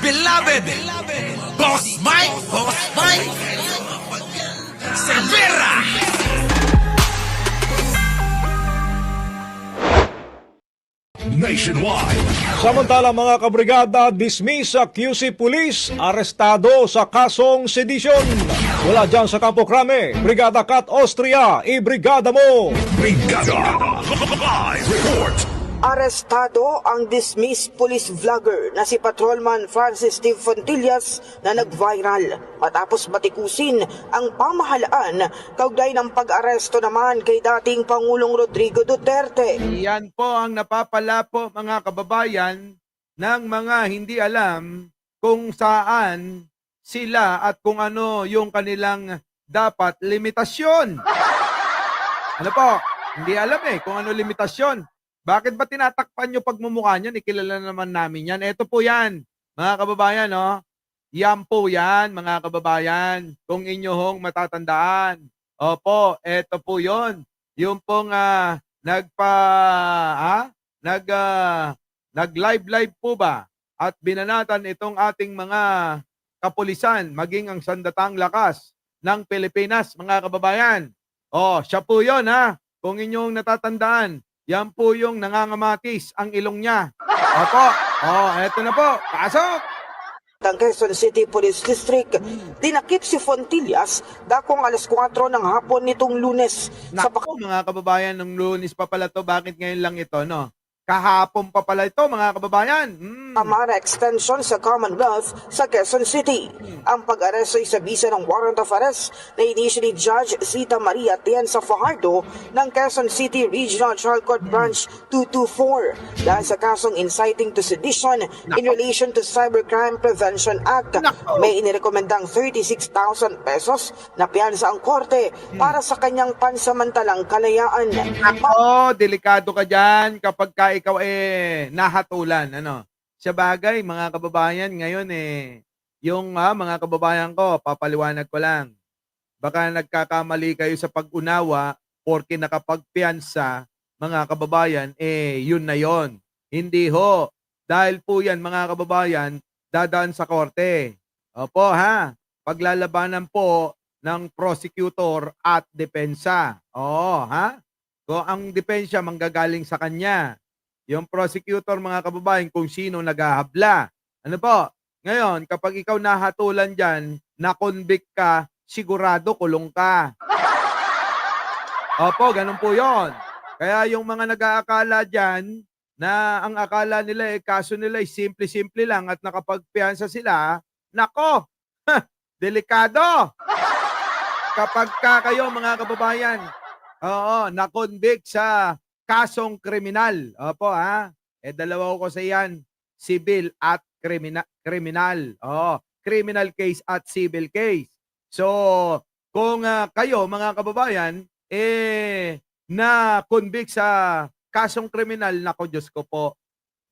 beloved Boss Mike Cervera. Nationwide. Samantala mga kabrigada, dismiss sa QC Police, arestado sa kasong sedisyon. Wala dyan sa Campo Crame, Brigada Cat Austria, i-brigada mo! Brigada. Live report. Arestado ang dismissed police vlogger na si Patrolman Francis Steve Fontillas na nag-viral matapos batikusin ang pamahalaan kaugnay ng pag-aresto naman kay dating Pangulong Rodrigo Duterte. Yan po ang napapala po mga kababayan ng mga hindi alam kung saan sila at kung ano yung kanilang dapat limitasyon. Ano po? Hindi alam kung ano limitasyon. Bakit ba tinatakpan nyo pagmumukha nyo? Ikilala naman namin yan. Ito po yan, mga kababayan. No? Yan po yan, mga kababayan. Kung inyong matatandaan. Opo, ito po yon. Yung pong nag-live po ba? At binanatan itong ating mga kapulisan, maging ang sandatang lakas ng Pilipinas, mga kababayan. Siya po yon ha. Kung inyong natatandaan. Yan po yung nangangamatis ang ilong niya. Opo. Eto na po. Pasok! Ang Quezon City Police District, dinakip si Fontillas dakong alas 4 ng hapon nitong Lunes. Naku, mga kababayan, ng Lunes pa pala to. Bakit ngayon lang ito, no? Kahapon pa pala ito, mga kababayan. Amara Extension sa Commonwealth sa Quezon City. Ang pag-aresto ay sa bisa ng warrant of arrest na inisyu ni Judge Zita Maria Tienza Fajardo ng Quezon City Regional Trial Court Branch 224 dahil sa kasong inciting to sedition in relation to Cybercrime Prevention Act. May inirekomendang 36,000 pesos na piyansa ang korte para sa kanyang pansamantalang kalayaan. Delikado ka dyan kapag ikaw nahatulan. Sa bagay, mga kababayan, ngayon yung mga kababayan ko, papaliwanag ko lang. Baka nagkakamali kayo sa pag-unawa porke nakapagpiyansa, mga kababayan, yun na yon. Hindi ho. Dahil po yan, mga kababayan, dadaan sa korte. Opo ha. Paglalabanan po ng prosecutor at depensa. Ha? Kung ang depensa manggagaling sa kanya. Yung prosecutor, mga kababayan, kung sino naghahabla. Ano po? Ngayon, kapag ikaw nahatulan dyan, na-convict ka, sigurado kulong ka. Opo, ganun po yon. Kaya yung mga nag-aakala dyan, na ang akala nila kaso nila simple-simple lang at nakapagpiyansa sila, nako, delikado. Kapag kayo, mga kababayan, na-convict sa kasong kriminal. Opo ha. Dalawa ko sa iyan. Civil at kriminal. Criminal case at civil case. So, kung kayo mga kababayan, na-convict sa kasong kriminal, nako Diyos ko po,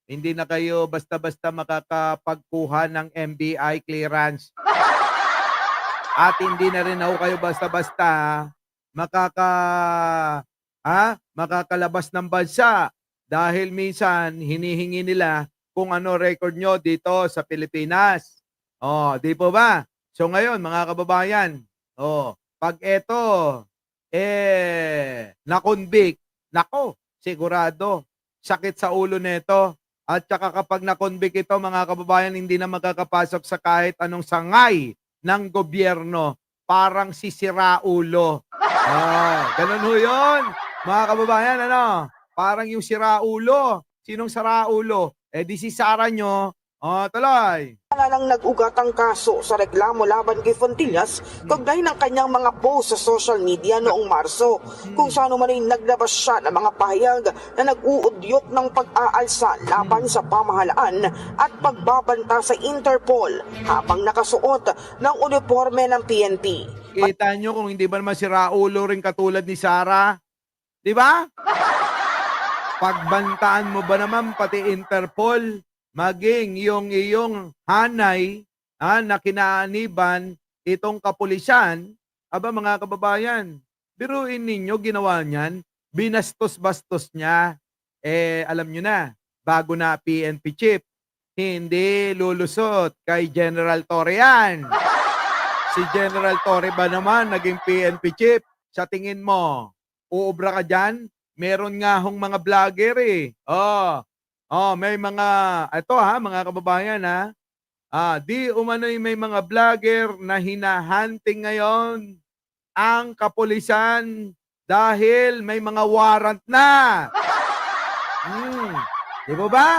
hindi na kayo basta-basta makakapagkuha ng MBI clearance. At hindi na rin ako kayo basta-basta makakalabas ng bansa dahil minsan hinihingi nila kung ano record nyo dito sa Pilipinas. Di po ba? So ngayon, mga kababayan, pag eto, na-convict, nako, sigurado, sakit sa ulo nito. At saka kapag na-convict ito, mga kababayan, hindi na magkakapasok sa kahit anong sangay ng gobyerno. Parang sisira ulo. Ganun ho yun. Mga kababayan, parang yung siraulo. Sinong siraulo? Di si Sara nyo. Tuloy. Nang nag-ugat ang kaso sa reklamo laban kay Fontillas kaugnay ng kanyang mga post sa social media noong Marso, kung saan man ay naglabas siya ng mga pahayag na nag-uudyok ng pag-aalsa laban sa pamahalaan at pagbabanta sa Interpol habang nakasuot ng uniforme ng PNP. Kita nyo kung hindi ba naman siraulo rin katulad ni Sara? Di ba? Pagbantaan mo ba naman pati Interpol, maging yung iyong hanay na kinaaniban itong kapulisan, mga kababayan, biruin ninyo ginawa niyan, binastos-bastos niya. Alam nyo na, bago na PNP chief, Hindi lulusot kay General Torre yan. Si General Torre ba naman naging PNP chief? Sa tingin mo, uubra ka dyan? Meron nga hong mga vlogger eh. May mga, ito ha, mga kababayan ha. Di umano'y may mga vlogger na hinahunting ngayon ang kapulisan dahil may mga warrant na. Di ba ba?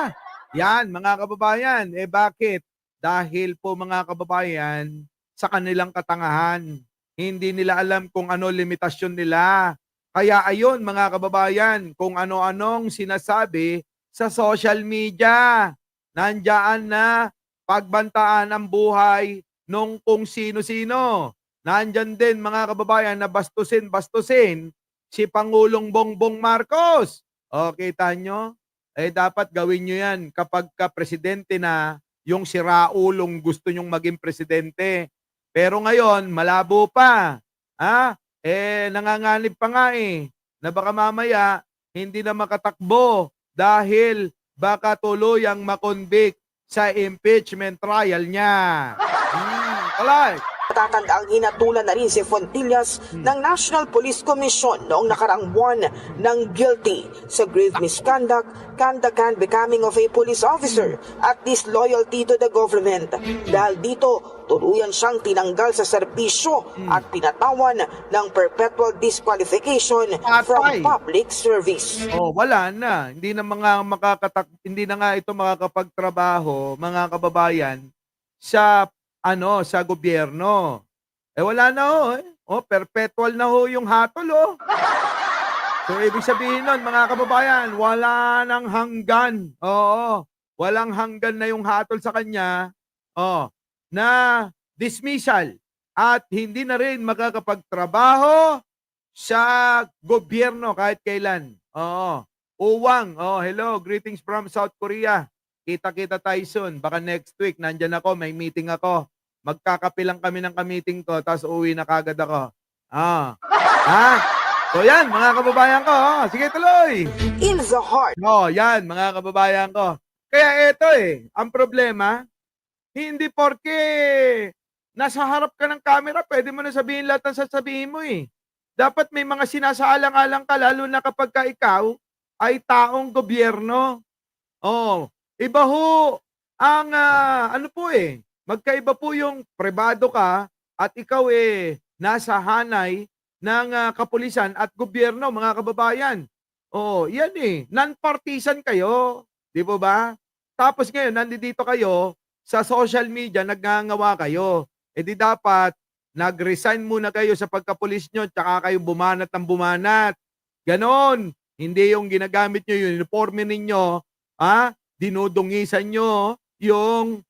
Yan, mga kababayan. Bakit? Dahil po mga kababayan, sa kanilang katangahan. Hindi nila alam kung ano limitasyon nila. Kaya ayun mga kababayan, kung ano-anong sinasabi sa social media. Nandiyan na pagbantaan ang buhay nung kung sino-sino. Nandiyan din mga kababayan na bastusin si Pangulong Bongbong Marcos. O, kita nyo? Dapat gawin nyo yan kapag ka-presidente na yung si Raulong gusto nyong maging presidente. Pero ngayon, malabo pa. Nanganganib pa nga na baka mamaya hindi na makatakbo dahil baka tuluyang makonvict sa impeachment trial niya. Alright. Matatandang hinatulan na rin si Fontillas ng National Police Commission noong nakaraang buwan ng guilty sa grave misconduct, conduct becoming of a police officer at disloyalty to the government. Dahil dito, tuluyan siyang tinanggal sa serbisyo at pinatawan ng perpetual disqualification from public service. Wala na. Hindi na nga ito makakapagtrabaho, mga kababayan, sa sa gobyerno. Wala na perpetual na yung hatol So ibig sabihin nun, mga kababayan, wala nang hanggan. Walang hanggan na yung hatol sa kanya na dismissal at hindi na rin makakapagtrabaho sa gobyerno kahit kailan. Uwang, hello, greetings from South Korea. Kita-kita tayo soon. Baka next week, nandyan ako, may meeting ako. Magkakapilang kami ng ka-meeting ko, tapos uwi na kagad ako. So yan, mga kababayan ko. Sige, tuloy. In the heart. Yan, mga kababayan ko. Kaya ito ang problema, hindi porke nasa harap ka ng camera, pwede mo na sabihin lahat ng sasabihin mo Dapat may mga sinasaalang-alang ka, lalo na kapag ka ikaw ay taong gobyerno. Iba ho ang magkaiba po yung pribado ka at ikaw nasa hanay ng kapulisan at gobyerno, mga kababayan. Yan non-partisan kayo, di ba? Tapos ngayon, nandito kayo sa social media, nagngangawa kayo. Di dapat nag-resign muna kayo sa pagkapulis nyo, tsaka kayo bumanat ng bumanat. Ganon. Hindi yung ginagamit nyo yung uniforme ninyo, dinudungisan nyo yung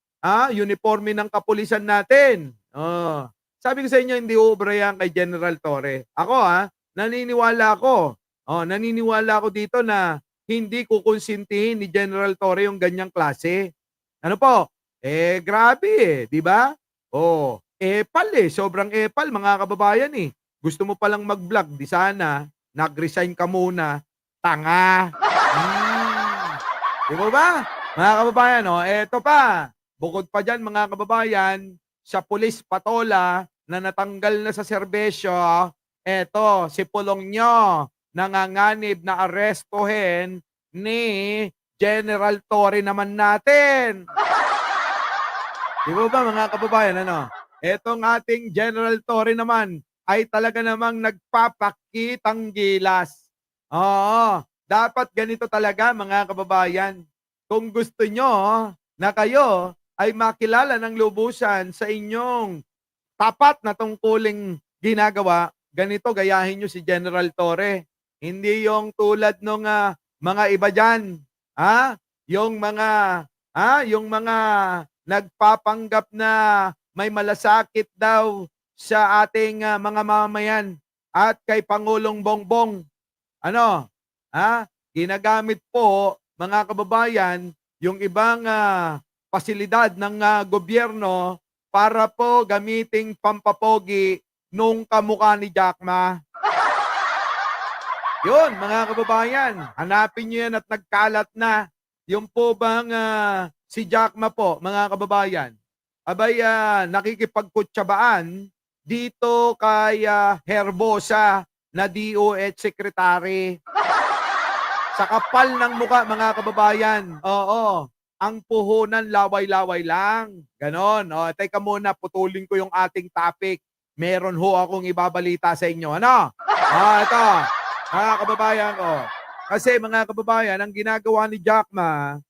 uniforme ng kapulisan natin. Sabi ko sa inyo, hindi uubra yan kay General Torre. Ako naniniwala ako. Naniniwala ako dito na hindi kukonsintihin ni General Torre yung ganyang klase. Ano po? Grabe di ba? Epal sobrang epal mga kababayan Gusto mo palang mag-vlog, di sana nag-resign ka muna. Tanga. Di ba? Mga kababayan, eto pa. Bukod pa dyan, mga kababayan, sa pulis patola na natanggal na sa serbesyo, eto, si Pulong nyo, nanganganib na arestuhin ni General Torre naman natin. Di ba mga kababayan, Etong ating General Torre naman ay talaga namang nagpapakitang gilas. Dapat ganito talaga mga kababayan. Kung gusto nyo na kayo ay makilala ng lubusan sa inyong tapat na tungkuling ginagawa, ganito gayahin nyo si General Torre. Hindi yung tulad ng mga iba dyan. Yung mga nagpapanggap na may malasakit daw sa ating mga mamayan at kay Pangulong Bongbong. Ginagamit po, mga kababayan, yung ibang pasilidad ng gobyerno para po gamiting pampapogi nung kamukha ni Jack Ma. Yun, mga kababayan, hanapin nyo yan at nagkalat na. Yung po bang si Jack Ma po, mga kababayan, abay nakikipagkutsabaan dito kay Herbosa na DOH Secretary. Sa kapal ng muka, mga kababayan. Oo. Ang puhunan, laway-laway lang. Ganon. O, teka muna, putulin ko yung ating topic. Meron ho akong ibabalita sa inyo. Ano? Ito. Mga kababayan ko. Kasi mga kababayan, ang ginagawa ni Jack Ma,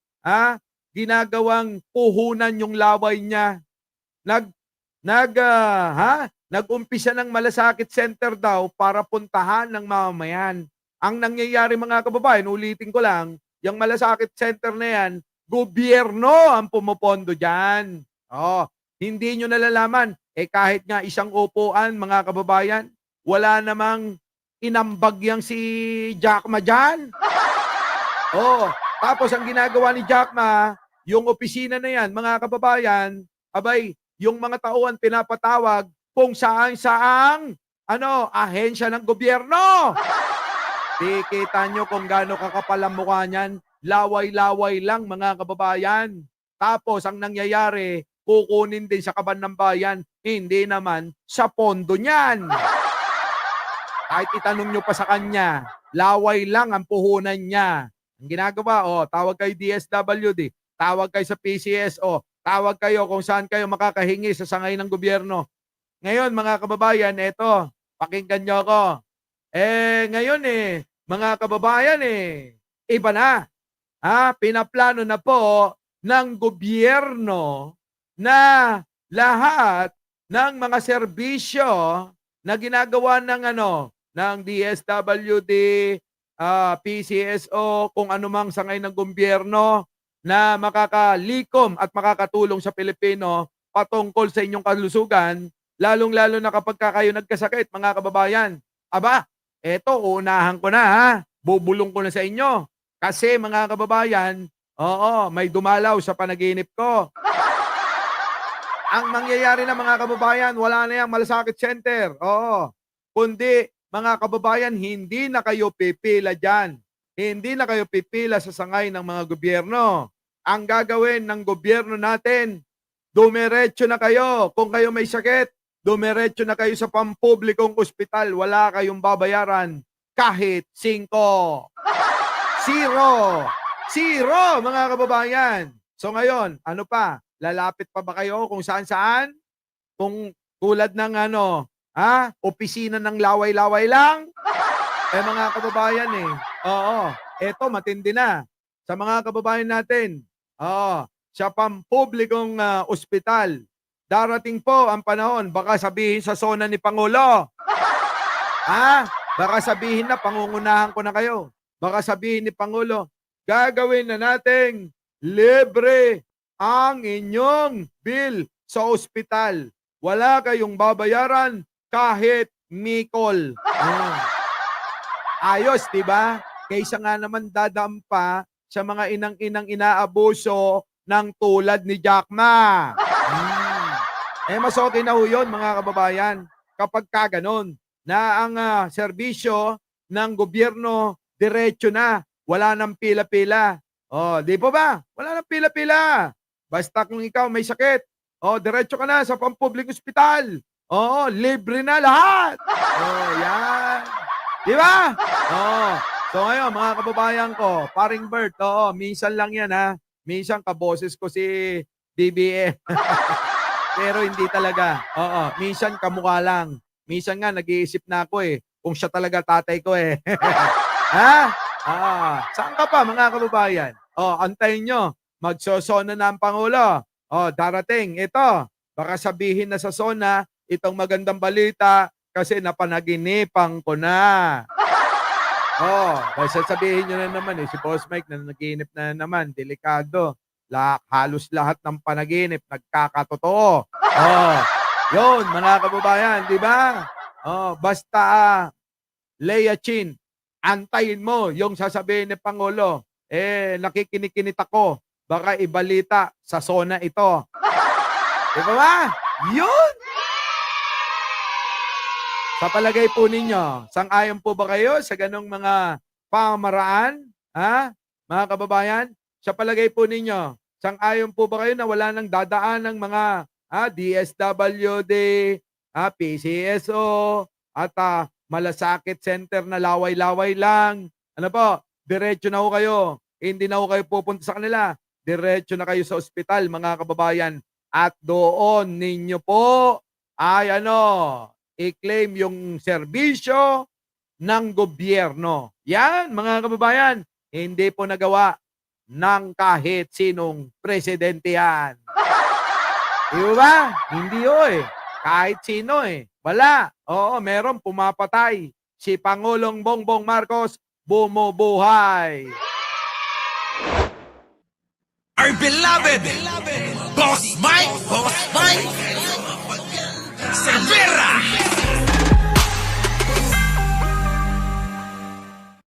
ginagawang puhunan yung laway niya. Nag-umpisa ng malasakit center daw para puntahan ng mamamayan. Ang nangyayari mga kababayan, ulitin ko lang, yung malasakit center na yan, gobyerno ang pumupondo dyan. Oh, hindi nyo nalalaman. Kahit nga isang upuan, mga kababayan, wala namang inambag yang si Jack Ma dyan. Oh, tapos ang ginagawa ni Jack Ma, yung opisina na yan, mga kababayan, abay, yung mga tauhan pinapatawag kung saan-saang ahensya ng gobyerno. Kikita nyo kung gaano kakapal ang mukha niyan. Laway-laway lang, mga kababayan. Tapos, ang nangyayari, kukunin din sa kaban ng bayan, hindi naman sa pondo niyan. Kahit itanong nyo pa sa kanya, laway lang ang puhunan niya. Ang ginagawa, tawag kayo DSWD, tawag kayo sa PCSO, tawag kayo kung saan kayo makakahingi sa sangay ng gobyerno. Ngayon, mga kababayan, eto, pakinggan nyo ako. Ngayon mga kababayan iba na. Pinaplano na po ng gobyerno na lahat ng mga serbisyo na ginagawa ng DSWD, PCSO, kung anumang sangay ng gobyerno na makakalikom at makakatulong sa Pilipino patungkol sa inyong kalusugan, lalong-lalo na kapag kayo nagkasakit, mga kababayan. Aba, eto, uunahan ko na bubulong ko na sa inyo. Kasi mga kababayan, may dumalaw sa panaginip ko. Ang mangyayari na mga kababayan, wala na yung malasakit center. Kundi mga kababayan, hindi na kayo pipila dyan. Hindi na kayo pipila sa sangay ng mga gobyerno. Ang gagawin ng gobyerno natin, dumiretso na kayo kung kayo may sakit. Dumiretso na kayo sa pampublikong ospital, wala kayong babayaran kahit 5. Zero, mga kababayan. So ngayon, ano pa? Lalapit pa ba kayo kung saan-saan? Kung tulad ng opisina ng laway-laway lang? Mga kababayan eto matindi na. Sa mga kababayan natin, sa pampublikong ospital, darating po ang panahon, baka sabihin sa zona ni Pangulo. Baka sabihin na pangungunahan ko na kayo. Baka sabihin ni Pangulo, gagawin na nating libre ang inyong bill sa ospital. Wala kayong babayaran kahit mikol. Ayos, diba? Kaysa nga naman dadampa sa mga inang-inang inaabuso ng tulad ni Jack Ma. Mas okay na ho yun, mga kababayan, kapag kaganon na ang serbisyo ng gobyerno diretso na, wala nang pila-pila. Di po ba? Wala nang pila-pila. Basta kung ikaw may sakit, diretso ka na sa pampublik ospital. Libre na lahat. Yan. Di ba? So ngayon, mga kababayan ko, paring Bert, minsan lang yan Minsan kaboses ko si BBM. Pero hindi talaga. Minsan kamukha lang. Minsan nga nag-iisip na ako kung siya talaga tatay ko Saan ka pa, mga kababayan? Antayin nyo. Magsosona na ang Pangulo. Darating. Ito. Baka sabihin na sa sona, itong magandang balita kasi napanaginipan ko na. Kasi sabihin nyo na naman si Boss Mike na naginip na naman. Delikado. Halos lahat ng panaginip nagkakatotoo. Yun, mga kababayan, di ba? Basta Leia Chin, antayin mo yung sasabihin ni Pangulo. Nakikinig ako. Baka ibalita sa zona ito. Di ba? Yun! Sa palagay po ninyo, sang-ayon po ba kayo sa ganong mga pamaraan? Mga kababayan? Sa palagay po ninyo, Sang-ayon po ba kayo na wala nang dadaan ng mga DSWD, PCSO, at malasakit center na laway-laway lang? Ano po, diretso na ho kayo. Hindi na ho kayo pupunta sa kanila. Diretso na kayo sa ospital, mga kababayan. At doon ninyo po ay i-claim yung serbisyo ng gobyerno. Yan, mga kababayan, hindi po nagawa ng kahit sinong presidente yan. Di ba? Hindi kahit sino Wala. Oo, meron pumapatay. Si Pangulong Bongbong Marcos bumubuhay. Our beloved Boss Mike Cervera.